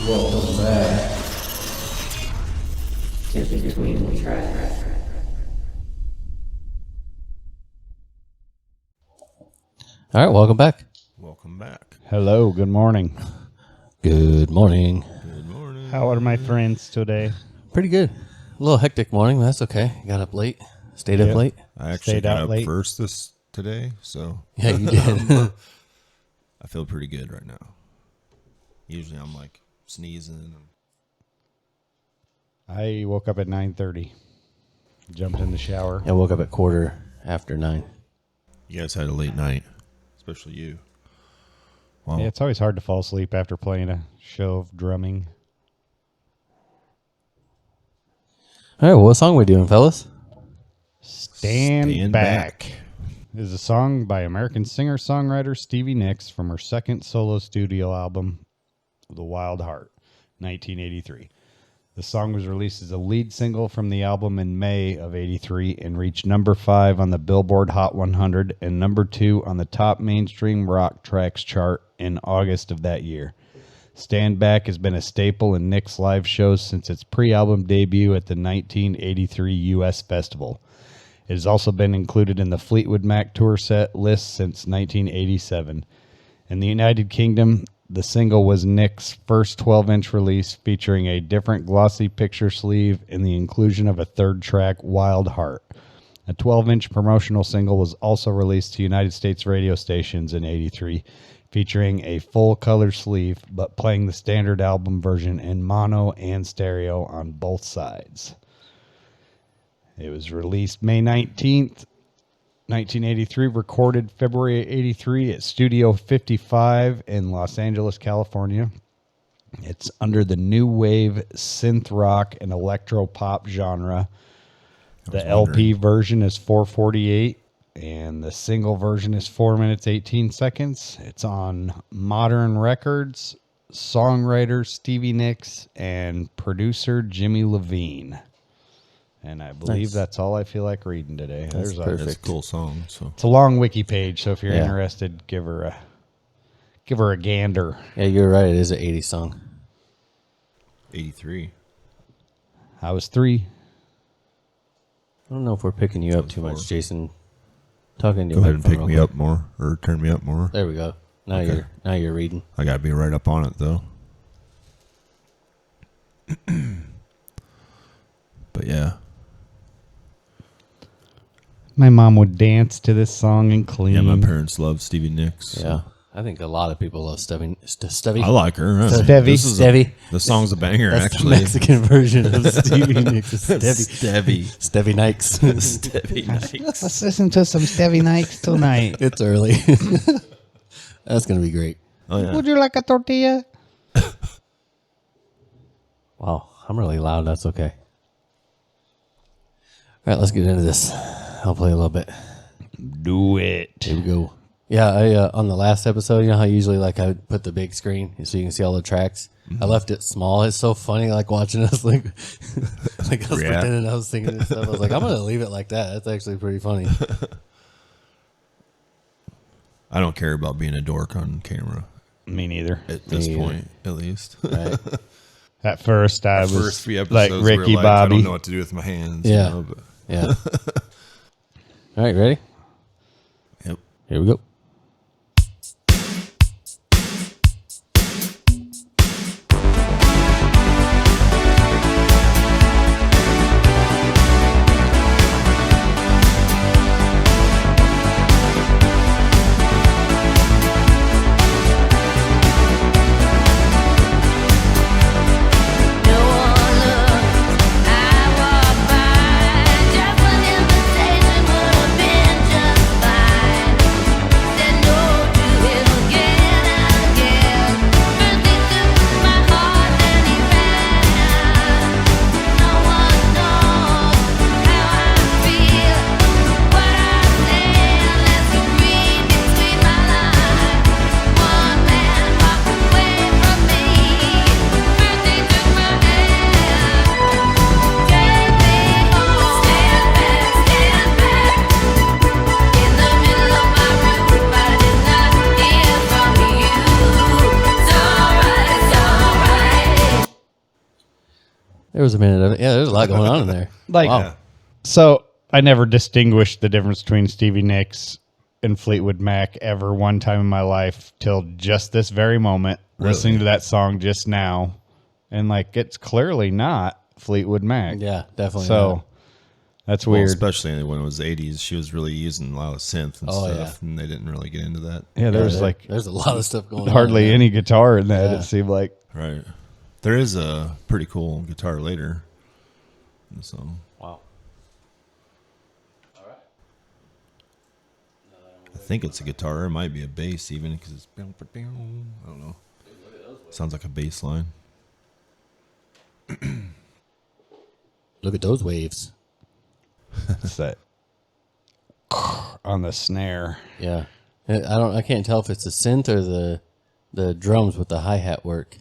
Welcome back to Between the Tracks. All right, welcome back. Welcome back. Hello, good morning. Good morning. Good morning. How are my friends today? Pretty good. A little hectic morning, but that's okay. Got up late. Stayed up Yep. late. I actually Stayed got out up late. first today, so Yeah, you did. I feel pretty good right now. Usually I'm like sneezing. I woke up at 9:30. Jumped in the shower. I woke up at 9:15. You guys had a late night, especially you. Wow. Yeah, it's always hard to fall asleep after playing a show of drumming. All right, well, what song we doing, fellas? Stand Back is a song by American singer-songwriter Stevie Nicks from her second solo studio album, The Wild Heart, 1983. The song was released as a lead single from the album in May of 83 and reached number 5 on the Billboard Hot 100 and number 2 on the top mainstream rock tracks chart in August of that year. Stand Back has been a staple in Nicks' live shows since its pre-album debut at the 1983 U.S. Festival. It has also been included in the Fleetwood Mac tour set list since 1987. In the United Kingdom, the single was Nicks' first 12-inch release, featuring a different glossy picture sleeve and the inclusion of a third track, Wild Heart. A 12-inch promotional single was also released to United States radio stations in '83, featuring a full-color sleeve, but playing the standard album version in mono and stereo on both sides. It was released May 19th, 1983, recorded February 83 at Studio 55 in Los Angeles, California. It's under the new wave synth rock and electro pop genre. The LP version is 4:48 and the single version is 4 minutes 18 seconds. It's on Modern Records, songwriter Stevie Nicks, and producer Jimmy Levine. And I believe that's all I feel like reading today. That's perfect. It's a cool song. So It's a long wiki page, so if you're interested, give her a gander. Yeah, you're right. It is an 80s song. 83. I was 3. I don't know if we're picking you up too much, Jason. Talking to Go you. ahead and pick me up more, or turn me up more. There we go. Now Okay. you're reading. I gotta be right up on it though. But yeah. My mom would dance to this song and clean. Yeah, my parents love Stevie Nicks. Yeah. I think a lot of people love Stevie. I like her. Stevie. Stevie. The song's a banger, That's actually. the Mexican version of Stevie Nicks. Stevie. Stevie Nicks. Stevie Nicks. Let's listen to some Stevie Nicks tonight. It's early. That's going to be great. Oh, yeah. Would you like a tortilla? Wow, I'm really loud. That's okay. All right, let's get into this. I'll play a little bit. Do it. Here we go. Yeah, I on the last episode, you know how usually like I put the big screen so you can see all the tracks. I left it small. It's so funny, like watching us like I was pretending I was singing and stuff. I was like, I'm gonna leave it like that. That's actually pretty funny. I don't care about being a dork on camera. Me neither. At this neither. point, at least. Right? At first, I First was few like episodes Ricky were like, Bobby. I don't know what to do with my hands. Yeah. You know, but Yeah. All right, ready? Yep. Here we go. Just an invitation would have been just fine. There was a minute of it. Yeah, there's a lot going on in there. Like, wow. So I never distinguished the difference between Stevie Nicks and Fleetwood Mac ever one time in my life till just this very moment, listening to that song just now. And like, it's clearly not Fleetwood Mac. Yeah, definitely. So not. that's weird. Especially when it was 80s, she was really using a lot of synth and stuff, and they didn't really get into that. Yeah, there's there's a lot of stuff going on. hardly any guitar in that, it seemed like. Right. There is a pretty cool guitar later in the song. Wow. I think it's a guitar. It might be a bass even because it's... I don't know. Sounds like a bass line. Look at those waves. It's that on the snare. Yeah. I can't tell if it's the synth or the drums with the hi-hat work.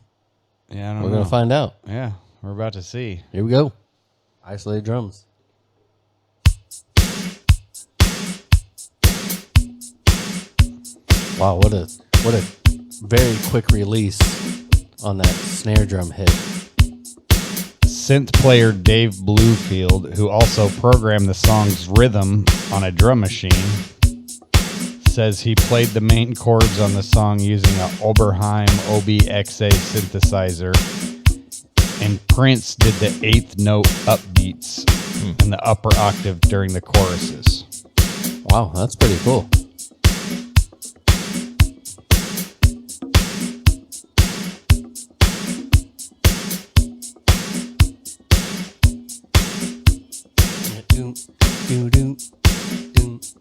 Yeah, I don't We're know. going to find out. Yeah, we're about to see. Here we go. Isolated drums. Wow, what a very quick release on that snare drum hit. Synth player Dave Bluefield, who also programmed the song's rhythm on a drum machine, says he played the main chords on the song using an Oberheim OBXA synthesizer, and Prince did the 8th note upbeats and the upper octave during the choruses. Wow, that's pretty cool.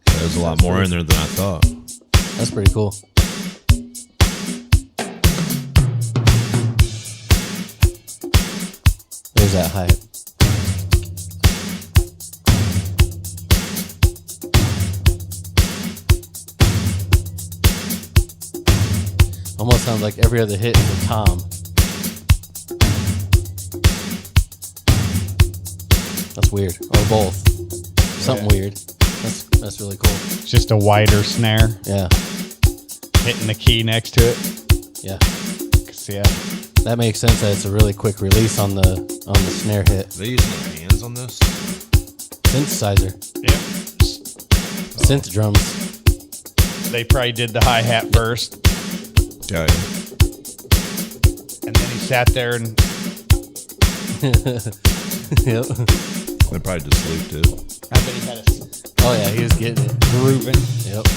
There's a lot more in there than I thought. That's pretty cool. There's that hi-hat. Almost sounds like every other hit is a tom. That's weird. Or both. Something weird. That's really cool. It's just a wider snare, Yeah. hitting the key next to it. Yeah. 'Cause, yeah. That makes sense that it's a really quick release on the snare hit. Are they using their hands on this? Synthesizer. Yeah. Synth drums. They probably did the hi-hat first, Yeah. and then he sat there and Yep. They probably just looped it. I bet he had a Oh yeah, he was getting it. grooving. Yep.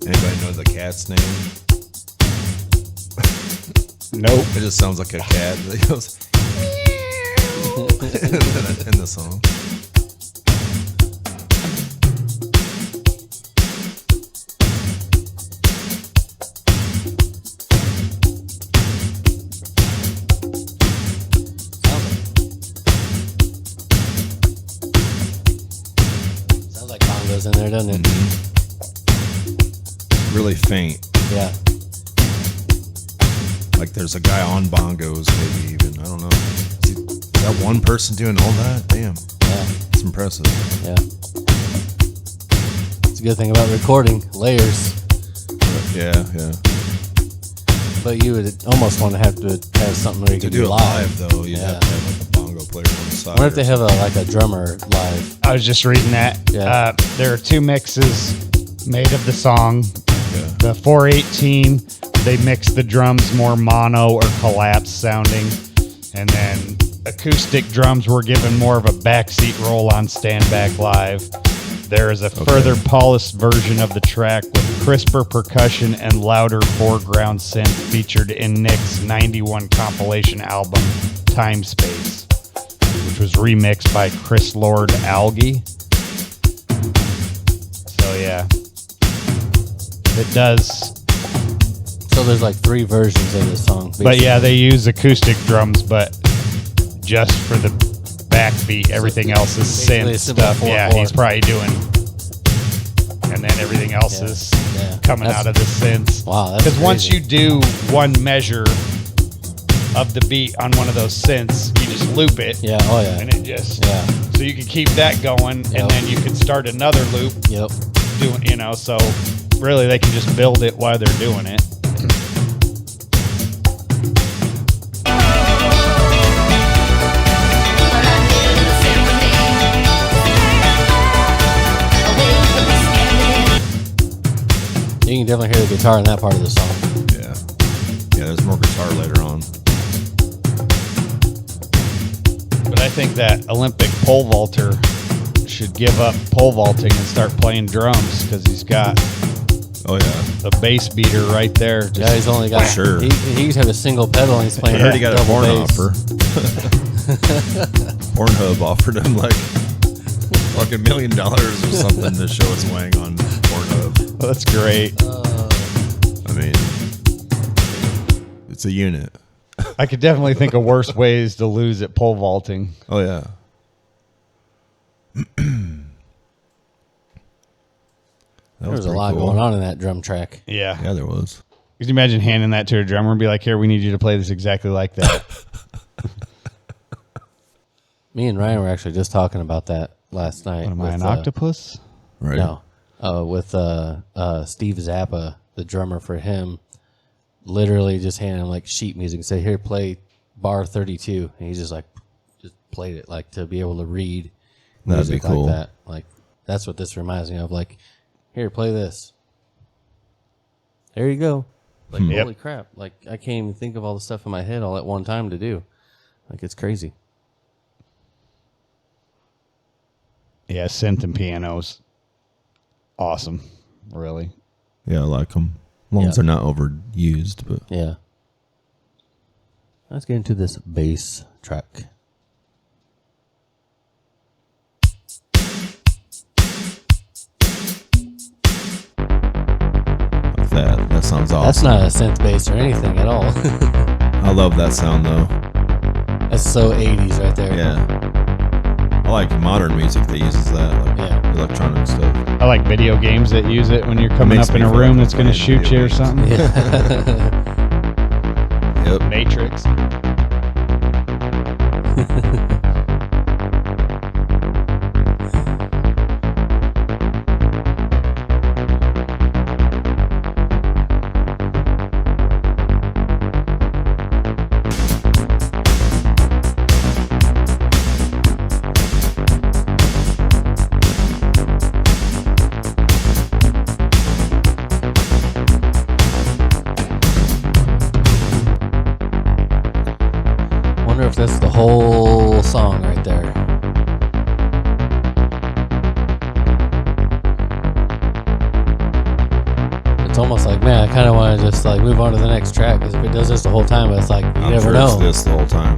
Anybody know the cat's name? Nope. It just sounds like a cat that goes in the song. Sounds like bongos in there, doesn't it? Really faint. Yeah. Like there's a guy on bongos, maybe even. I don't know. Is that one person doing all that? Damn. Yeah. It's impressive. Yeah. It's a good thing about recording layers, Yeah, yeah. but you would almost want to have something where you To could do it live. live, though, you'd Yeah. have to have like a bongo player on the side. I wonder if they have a drummer live. I was just reading that. Yeah. There are 2 mixes made of the song. Yeah. The 418, they mix the drums more mono or collapse sounding. And then acoustic drums were given more of a backseat role on Stand Back Live. There is a further polished version of the track with crisper percussion and louder foreground synth featured in Nick's 91 compilation album, Time Space, which was remixed by Chris Lord Alge. So, yeah. It does. So there's like 3 versions of this song. But yeah, they use acoustic drums, but just for the backbeat, everything else is basically synth a simple stuff. 4/4. Yeah, he's probably doing, and then everything else is coming That's- out of the synths. Wow, that's Because once crazy. you do one measure of the beat on one of those synths. You just loop it. Yeah. Oh yeah. And it just Yeah. so you can keep that going, Yep. and then you can start another loop. Yep. Doing so really they can just build it while they're doing it. You can definitely hear the guitar in that part of the song. Yeah. Yeah, there's more guitar later on. But I think that Olympic pole vaulter should give up pole vaulting and start playing drums because he's got Oh, yeah. a bass beater right there. Just, Yeah, he's only got. Sure. He used to have a single pedal and he's playing. I heard he got a double porn bass. offer. Pornhub offered him like fucking $1 million or something to show his wang on Pornhub. that's great. I mean, it's a unit. I could definitely think of worse ways to lose at pole vaulting. Oh, yeah. There was a lot going on in that drum track. Yeah. Yeah, there was. Could you imagine handing that to a drummer and be like, here, we need you to play this exactly like that? Me and Ryan were actually just talking about that last night. What am I, an with, octopus? Right. No, with Steve Zappa, the drummer for him, literally just handed him like sheet music and said, "Here, play bar 32," and he just played it like to be able to read That'd music be cool. like that. Like that's what this reminds me of. Like, here, play this. There you go. Like, holy crap! Like I can't even think of all the stuff in my head all at one time to do. Like it's crazy. Yeah, synth and piano's awesome. Really. Yeah, I like them. As long Yeah. as they're not overused, but Yeah. Let's get into this bass track. like that. That sounds awesome. That's not a synth bass or anything at all. I love that sound though. That's so 80s right there. Yeah. I like modern music that uses that, like Yeah. electronic stuff. I like video games that use it when you're coming Makes up in me a feel room like that's I'm going to playing shoot you or video something. Yep. Matrix. Wonder if that's the whole song right there. It's almost like, man, I kind of want to just like move on to the next track because if it does this the whole time, it's like you I'm never sure know. it's this the whole time.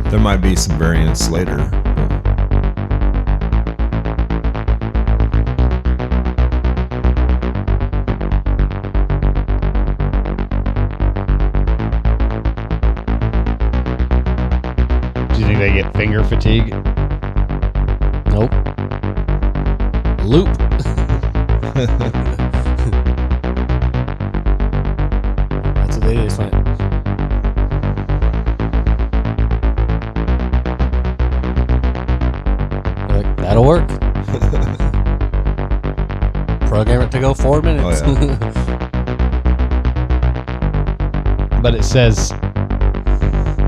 There might be some variants later. But Do you think they get finger fatigue? Nope. Loop. That's what they just went. They're like, that'll work. Program it to go 4 minutes. Oh, But it says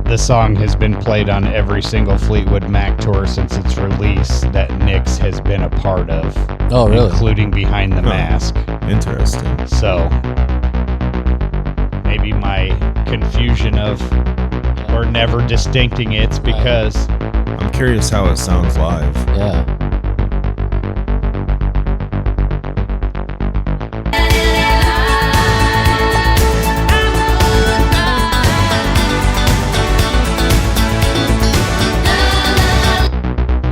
the song has been played on every single Fleetwood Mac tour since its release that Nicks has been a part of. Oh, really? Including Behind the Huh. Mask. interesting. So maybe my confusion of or never distincting it's because I'm curious how it sounds live. Yeah.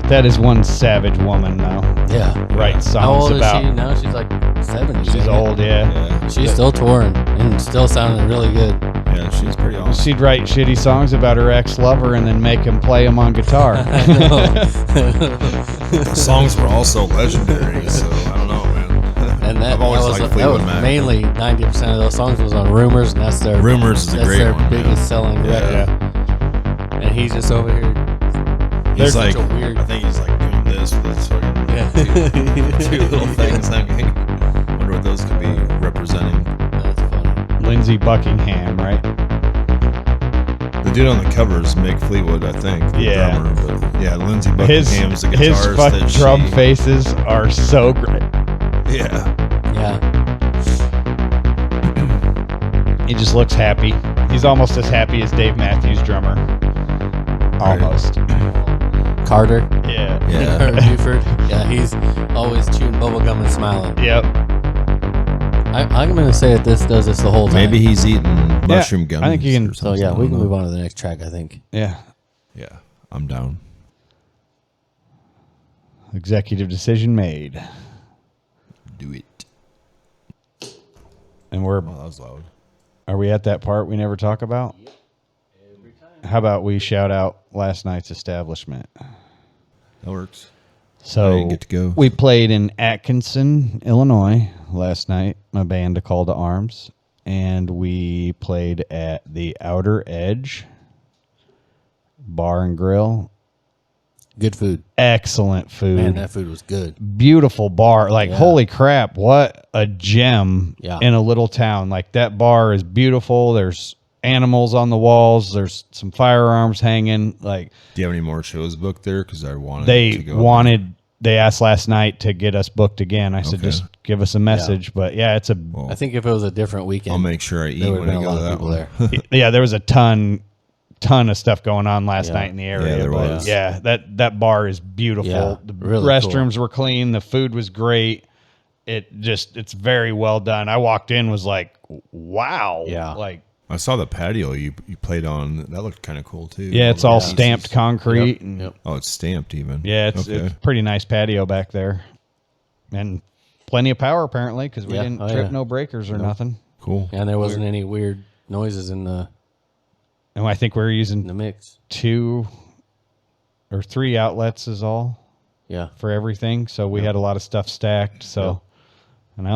that is one savage woman though. Yeah. Write How songs old is about. she now? She's like 70. She's old, yeah. Yeah, She's still touring and still sounding really good. yeah, she's pretty awesome. She'd write shitty songs about her ex-lover and then make him play them on guitar. The songs were also legendary, so I don't know, man. And I've always liked that Fleetwood was Mac. mainly 90% of those songs was on Rumors, and that's their Rumors is a great one, biggest yeah. selling record. And he's just over here. He's such like, a weird. I think he's like doing this with his fucking two little things. I wonder what those could be representing. That's funny. Lindsey Buckingham, right? The dude on the cover is Mick Fleetwood, I think. The Yeah. drummer, but yeah, Lindsey His Buckingham's the his guitarist. fuck that drum faces are so great. Yeah. Yeah. He just looks happy. He's almost as happy as Dave Matthews Drummer. Almost. Carter. Yeah. Yeah. Carter Buford. Yeah, he's always chewing bubblegum and smiling. Yep. I'm going to say that this does this the whole time. Maybe he's eating mushroom gummies. I think you can- or So, something. yeah, I we don't can know. move on to the next track, I think. Yeah. Yeah, I'm down. Executive decision made. Do it. And we're Oh, that was loud. are we at that part we never talk about? How about we shout out last night's establishment? That works. So I didn't get to go. we played in Atkinson, Illinois last night, my band, A Call to Arms, and we played at the Outer Edge Bar and Grill. Good food. Excellent food. Man, that food was good. Beautiful bar. Like, Yeah. holy crap, what a gem Yeah. in a little town. Like, that bar is beautiful. There's animals on the walls. There's some firearms hanging. Like, Do you have any more shows booked there? Because I wanted to go. they asked last night to get us booked again. I said, Okay. just give us a message. But yeah, it's a, Well, I think if it was a different weekend, I'll make sure I eat there would when have I been a go to lot of that people one. there. yeah, there was a ton of stuff going on last Yeah. night in the area. Yeah, there but was. yeah, that bar is beautiful. Yeah, The really restrooms were clean. The food was great. It's very well done. I walked in, was like, wow. Yeah. Like, I saw the patio you played on. That looked kind of cool too. yeah, it's the all pieces. stamped concrete. And Yep. Oh, it's stamped even. yeah, it's okay. a pretty nice patio back there. And plenty of power apparently, because we Yeah. didn't Oh, trip yeah. no breakers or nothing. Cool. And there wasn't any weird noises in the And I think we were using mix. 2 or 3 outlets is all Yeah. for everything. So we had a lot of stuff stacked. So, and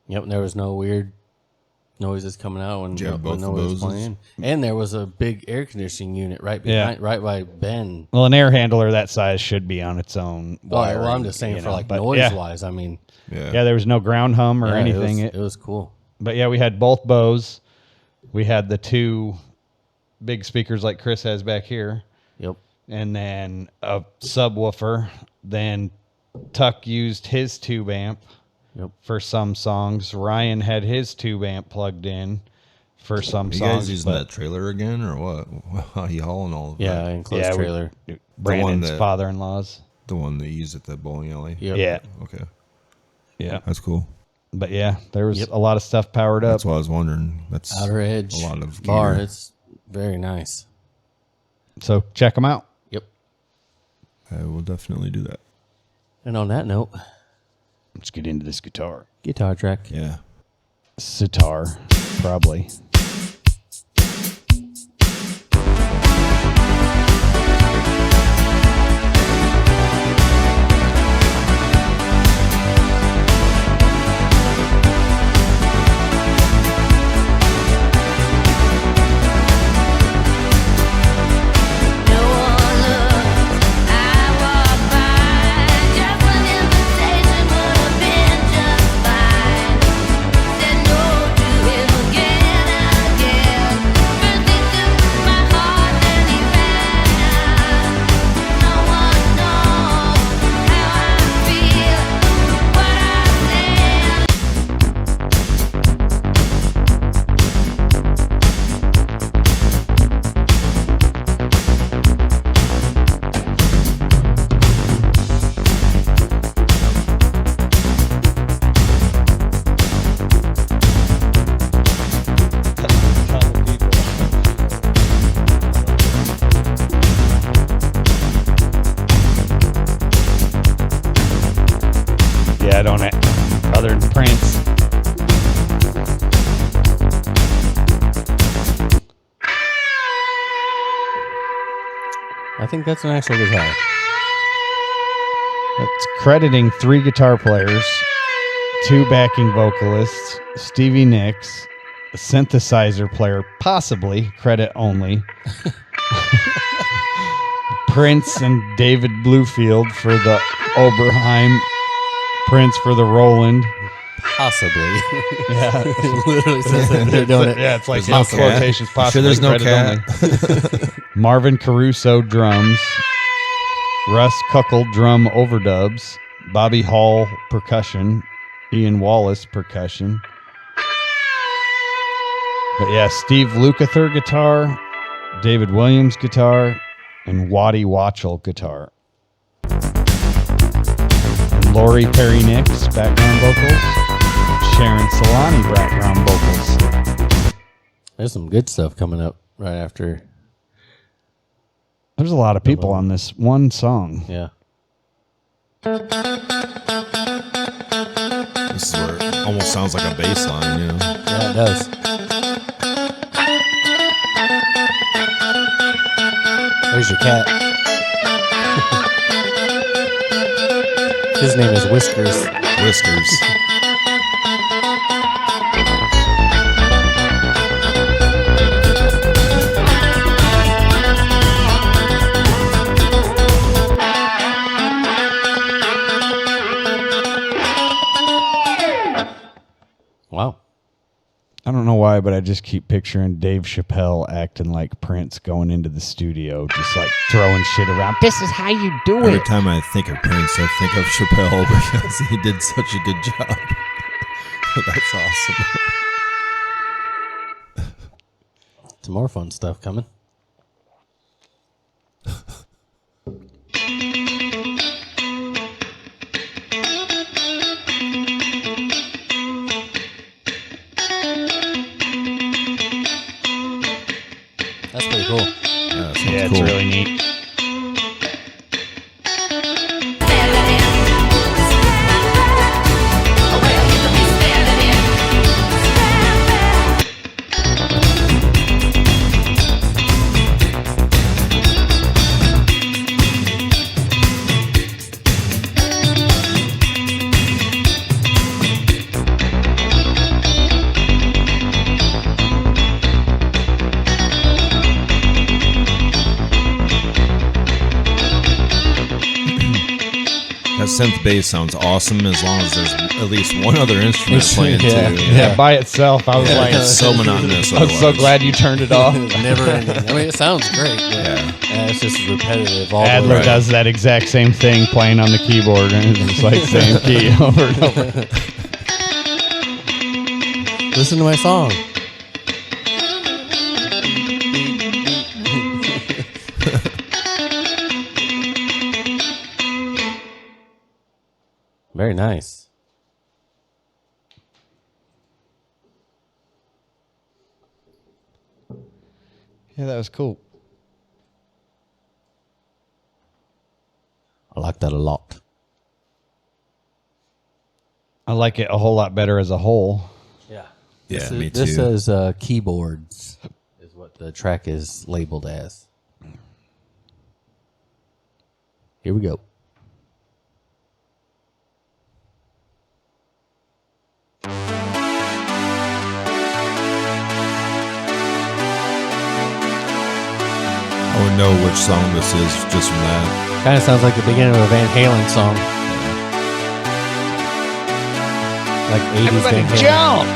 Yep. And there was no weird noises coming out when, Did you have when both no of one was those? playing. And there was a big air conditioning unit right Yeah. behind, right by Ben. well, an air handler that size should be on its own. Oh, well, I'm wiring, just saying you for know, like but noise yeah. wise. I mean, Yeah. Yeah, there was no ground hum or yeah, anything. It was cool. But yeah, we had both bows. We had the 2 big speakers like Chris has back here, Yep. and then a subwoofer. Then Tuck used his tube amp Yep. for some songs. Ryan had his tube amp plugged in for some Are you songs. guys using but that trailer again or what? How you hauling all of Yeah. that? Enclosed Yeah, trailer. Brandon's that- father-in-law's. The one they used at the bowling alley? Yep. Yeah, Okay. yeah. That's cool. But yeah, there was a lot of stuff powered up. That's what I was wondering. That's Outer Edge a lot of bar. gear. It's very nice. So check them out. Yep. I will definitely do that. And on that note, Let's get into this guitar. guitar track. Yeah. Sitar, probably. No one looks. I walk by. Just an invitation would have been just fine. Said no to him again and again. First he took my heart, then he ran. No one knows how I feel, what I stand. Yeah, I don't have, other than Prince. I think that's an actual guitar. It's crediting 3 guitar players 2 backing vocalists, Stevie Nicks, a synthesizer player, possibly, credit only. Prince and David Bluefield for the Oberheim, Prince for the Roland. Possibly. Yeah. It literally says that they're doing it. Yeah, it's like There's no cat. quotations, Sure possibly. there's no credit cat. only. Marvin Caruso drums, Russ Kuckel drum overdubs, Bobby Hall percussion, Ian Wallace percussion. But yeah, Steve Lukather guitar, David Williams guitar, and Waddy Watchell guitar. And Lori Perry Nicks background vocals, Sharon Solani background vocals. There's some good stuff coming up right after. There's a lot of people on this one song. Yeah. This is where it almost sounds like a bass line, you know? Yeah, it does. There's your cat. His name is Whiskers. Whiskers. Wow. I don't know why, but I just keep picturing Dave Chappelle acting like Prince going into the studio, just like throwing shit around. This is how you do Every it. time I think of Prince, I think of Chappelle because he did such a good job. That's awesome. Some more fun stuff coming. That's pretty cool. Yeah, that sounds Yeah, cool. it's really neat. That synth bass sounds awesome as long as there's at least one other instrument playing Yeah. too. Yeah, by itself, I was like, It's so monotonous. I'm so otherwise. glad you turned it off. It's never ending. I mean, it sounds great, but Yeah. it's just repetitive. All the Adler way. does that exact same thing playing on the keyboard, and it's just like same key over and over. Listen to my song. Very nice. Yeah, that was cool. I like that a lot. I like it a whole lot better as a whole. Yeah. Yeah, me This too. says keyboards is what the track is labeled as. Here we go. I would know which song this is just from that. Kind of sounds like the beginning of a Van Halen song. Like 80s Van Halen. jump!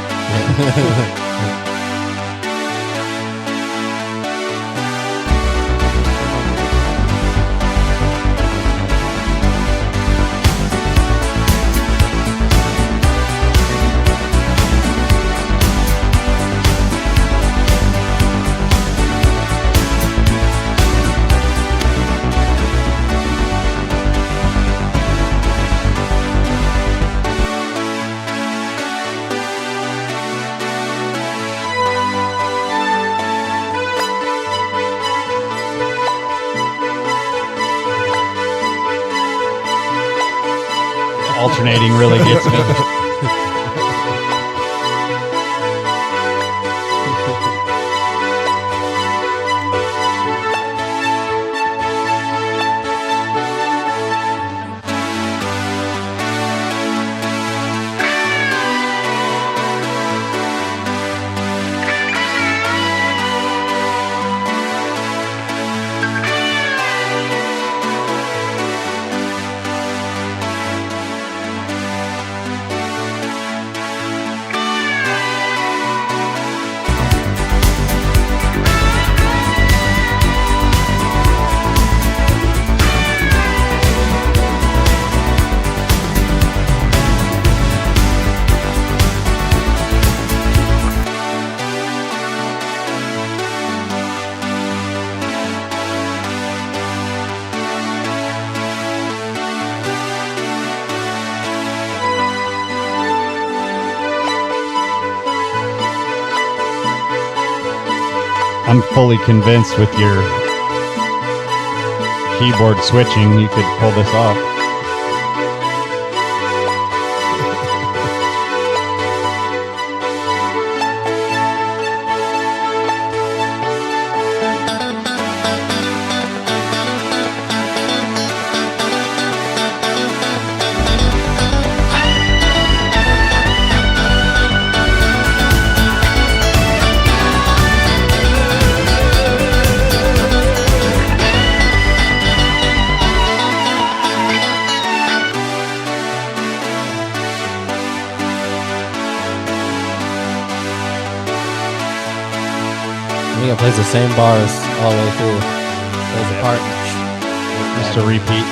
Alternating really gets me. I'm fully convinced with your keyboard switching, you could pull this off. I think it plays the same bars all the way through. There's a part. Just a repeat.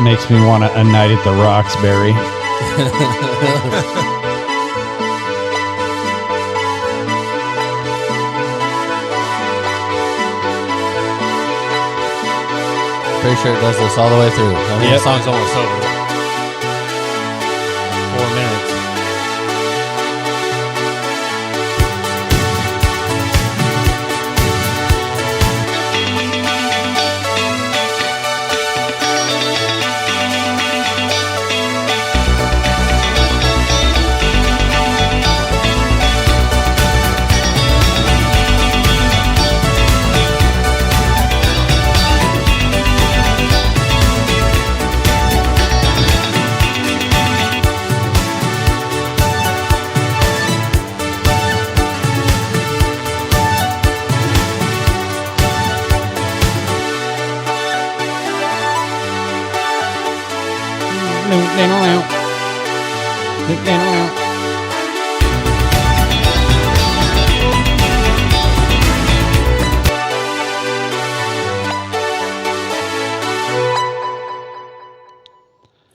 Makes me want a night at the Roxbury. Pretty sure it does this all the way through. I mean, Yep. the song's almost over. 4 minutes.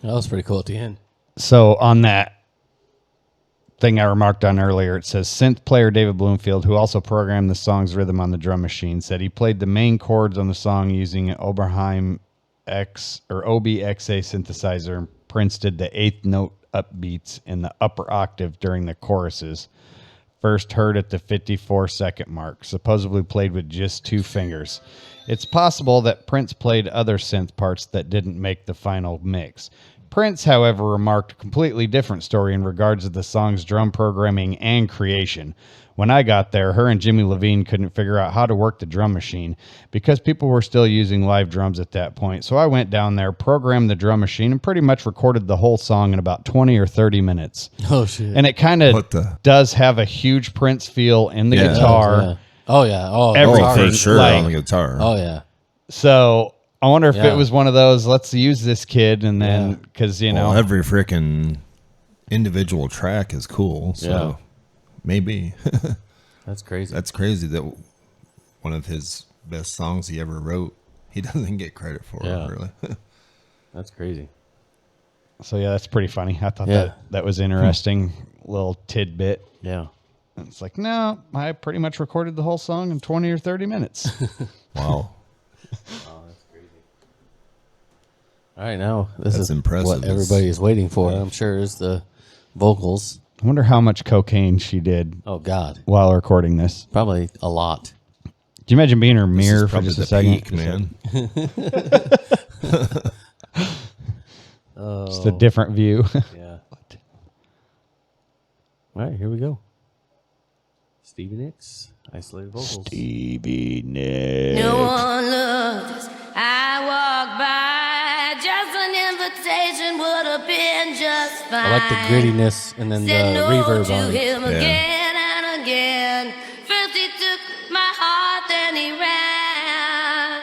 That was pretty cool at the end. So on that thing I remarked on earlier, it says synth player David Bloomfield, who also programmed the song's rhythm on the drum machine, said he played the main chords on the song using an Oberheim X or OBXA synthesizer, and Prince did the eighth note upbeats in the upper octave during the choruses. First heard at the 54-second mark, supposedly played with just 2 fingers. It's possible that Prince played other synth parts that didn't make the final mix. Prince, however, remarked a completely different story in regards to the song's drum programming and creation. When I got there, her and Jimmy Levine couldn't figure out how to work the drum machine because people were still using live drums at that point. So I went down there, programmed the drum machine, and pretty much recorded the whole song in about 20 or 30 minutes. Oh, shit. And it kind of What the- does have a huge Prince feel in the Yeah. guitar. Yeah. Oh, yeah. Oh, Everything. Oh, for sure Like- on the guitar. Oh, yeah. So I wonder if Yeah. it was one of those, let's use this kid, and then, Yeah. because, you know. Well, every freaking individual track is cool. So Yeah. maybe. That's crazy. That's crazy that one of his best songs he ever wrote, he doesn't get credit for, Yeah. really. That's crazy. So, yeah, that's pretty funny. I thought Yeah. that was interesting. Little tidbit. Yeah. And it's like, no, I pretty much recorded the whole song in 20 or 30 minutes. Wow. All right, now this That's is impressive. what everybody is waiting for. I'm sure is the vocals. I wonder how much cocaine she did Oh God, while recording this. probably a lot. Do you imagine being in her This is mirror for probably just a the second? peak, man. Just a different view. Yeah. All right, here we go. Stevie Nicks, isolated vocals. Stevie Nicks. No one looked as I walked by. Just an invitation would have been just fine. I like the grittiness and then the Said no reverb to on it. him Yeah. again and again. First he took my heart, then he ran.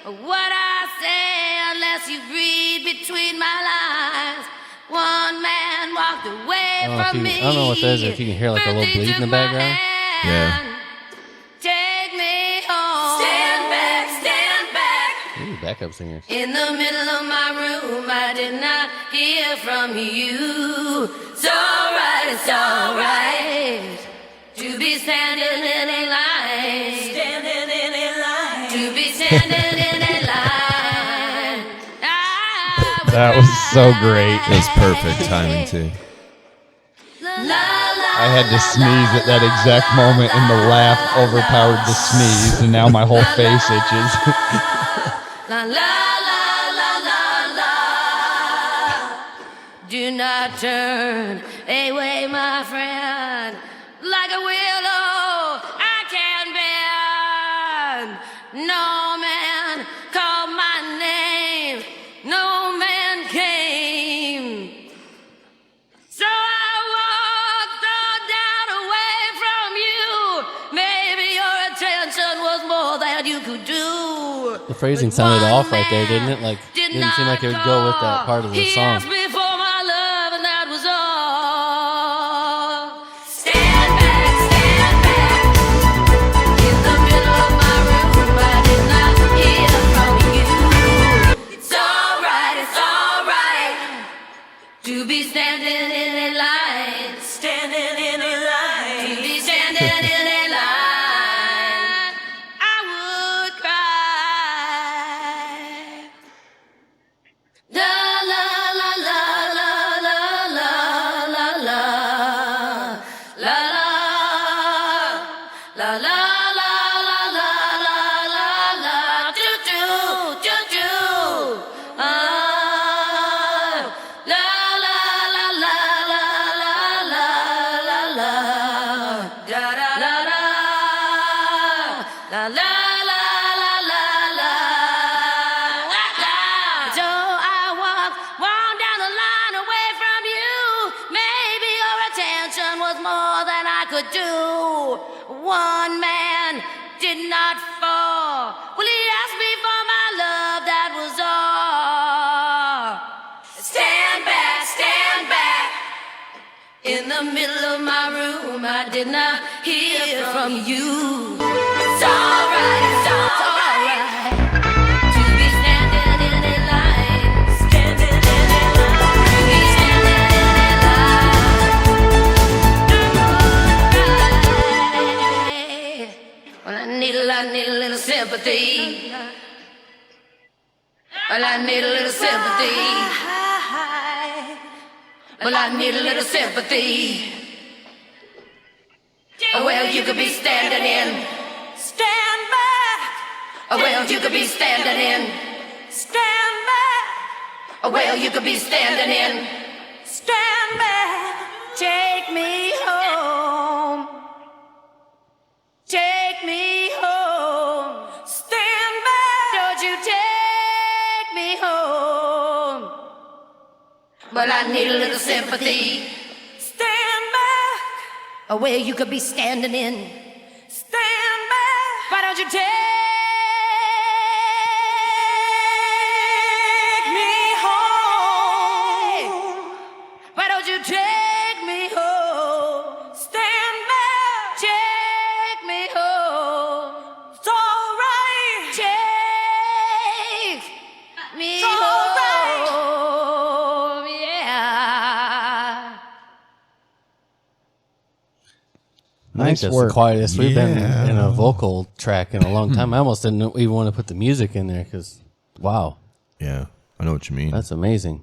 what I say unless you read between my lines. One man walked away from me. I don't know what that is, if you can hear like a little bleed in the background. Yeah. Take me home. Stand back. Ooh, backup singers. In the middle of my room, I did not hear from you. It's alright to be standing in a line. To be standing in a line. That was so great. It was perfect timing too. I had to sneeze at that exact moment, and the laugh overpowered the sneeze, and now my whole face itches. La la la la la la. Do not turn away, my friend, like a willow I can bend. No man called my name, no man came. So I walked on down away from you. Maybe your attention was more than you could do. The phrasing sounded off right there, didn't it? Like, didn't seem like it would go with that part of the He song. asked me for my love, and that was all. Stand back, in the middle of my room. I did not hear from you. It's alright to be standing in a line. To be standing in a line. I would cry. La la la la la la la la la la la la la la la la do do do do la la la la la la la la da da da da la la la la la la. So I walked down the line away from you. Maybe your attention was more than I could do. One man did not fall. Well, he asked me for my love, that was all. Stand back. In the middle of my room, I did not hear from you. It's alright. To be standing in a line. To be standing in a line. Well, I need a little sympathy. Well, I need a little sympathy. Well, I need a little sympathy. Well, you could be standing in. Stand back. Well, you could be standing in. Stand back. Well, you could be standing in. Stand back. Take me home. Take me home. Stand back. Don't you take me home. Well, I need a little sympathy. Stand back. Well, you could be standing in. Stand back. Why don't you take me home? Why don't you take me home? Stand back. Take me home. It's alright. Take me home. Yeah. I think Nice that's work. the quietest we've been Yeah. in a vocal track in a long time. I almost didn't even want to put the music in there because, wow, Yeah, I know what you mean. that's amazing.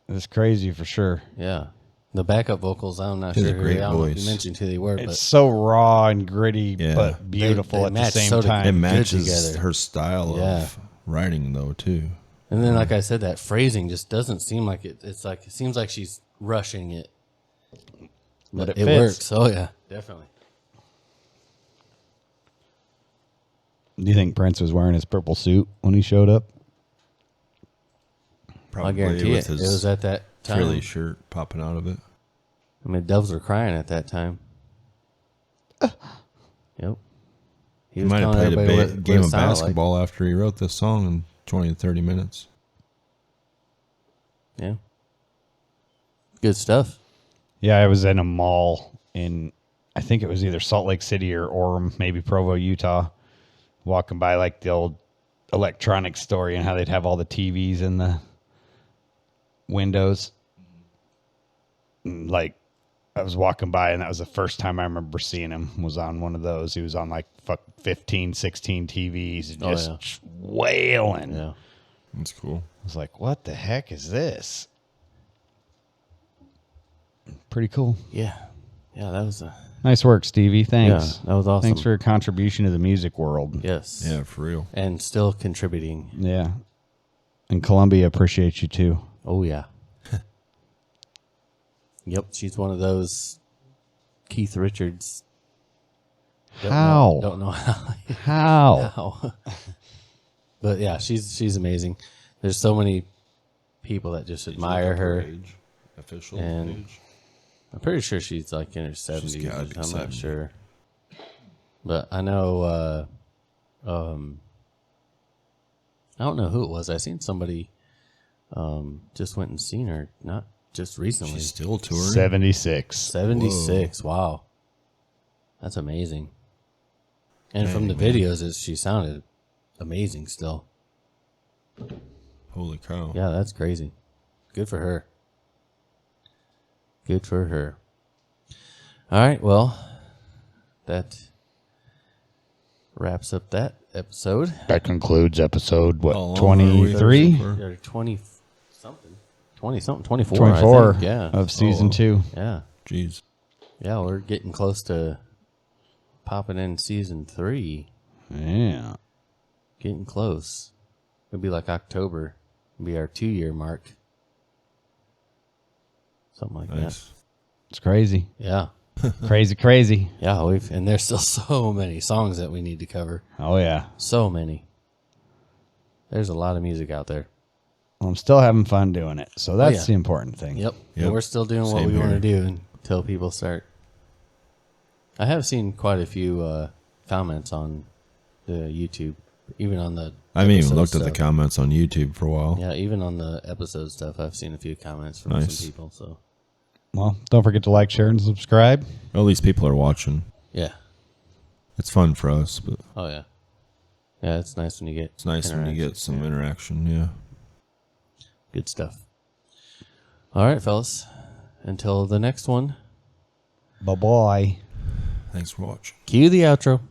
It was crazy for sure. Yeah. The backup vocals, I'm not He has sure a who great they are. I don't know if voice. You mentioned who they were, It's but so raw and gritty, Yeah. but beautiful They at the match same so it time. matches together. her style Yeah. of writing though too. and then like I said, that phrasing just doesn't seem like it. It's like it seems like she's rushing it, But it it fits. works. Oh yeah, definitely. Do you think Prince was wearing his purple suit when he showed up? I guarantee it. It was at that time. frilly shirt popping out of it. I mean, doves were crying at that time. Yep. He was might have telling played a everybody what it game of sounded like. basketball after he wrote this song in 20 to 30 minutes. Yeah. Good stuff. Yeah, I was in a mall in, I think it was either Salt Lake City or Orem, maybe Provo, Utah, walking by like the old electronics store and how they'd have all the TVs in the windows. And, like, I was walking by and that was the first time I remember seeing him was on one of those. He was on like 15, 16 TVs, just wailing. Yeah. That's cool. I was like, what the heck is this? Pretty cool. Yeah. Yeah, that was a... Nice work, Stevie. Thanks. Yeah, that was awesome. Thanks for your contribution to the music world. Yes. Yeah, for real. And still contributing. Yeah. And Columbia appreciates you too. Oh, yeah. Yep, she's one of those Keith Richards. How? Don't know how. How? How. But yeah, she's amazing. There's so many people that just admire her. Official And age. I'm pretty sure she's like in her 70s. gotta be I'm 70. not sure. But I know, I don't know who it was. I seen somebody just went and seen her, not just recently. She's still touring. 76. 76. Wow. That's amazing. And from the videos, she sounded amazing still. Holy cow. Yeah, that's crazy. Good for her. Good for her. All right, well, that wraps up that episode. That concludes episode, How long are we 23? for? They're 20 something. 20 something. 24. 24 I think. Yeah. of season 2. Yeah. Jeez. Yeah, we're getting close to popping in season 3. Yeah. Getting close. It'll be like October. It'll be our 2-year mark. Something like Nice. It's crazy. that. Yeah. Crazy. Yeah, and there's still so many songs that we need to cover. Oh, yeah. So many. There's a lot of music out there. Well, I'm still having fun doing it. So that's yeah. the important thing. Yep. Yep. And we're still doing what Same we want to here. do until people start. I have seen quite a few comments on the YouTube, even on the I haven't even episode looked at the stuff. comments on YouTube for a while. Yeah, even on the episode stuff, I've seen a few comments from Nice. some people. So, Well, don't forget to like, share, and subscribe. Well, at least people are watching. yeah. It's fun for us, but Oh, yeah. Yeah, it's nice when you get it's nice when you get some interaction. Yeah. good stuff. All right, fellas. Until the next one, Bye-bye. Thanks for watching. cue the outro.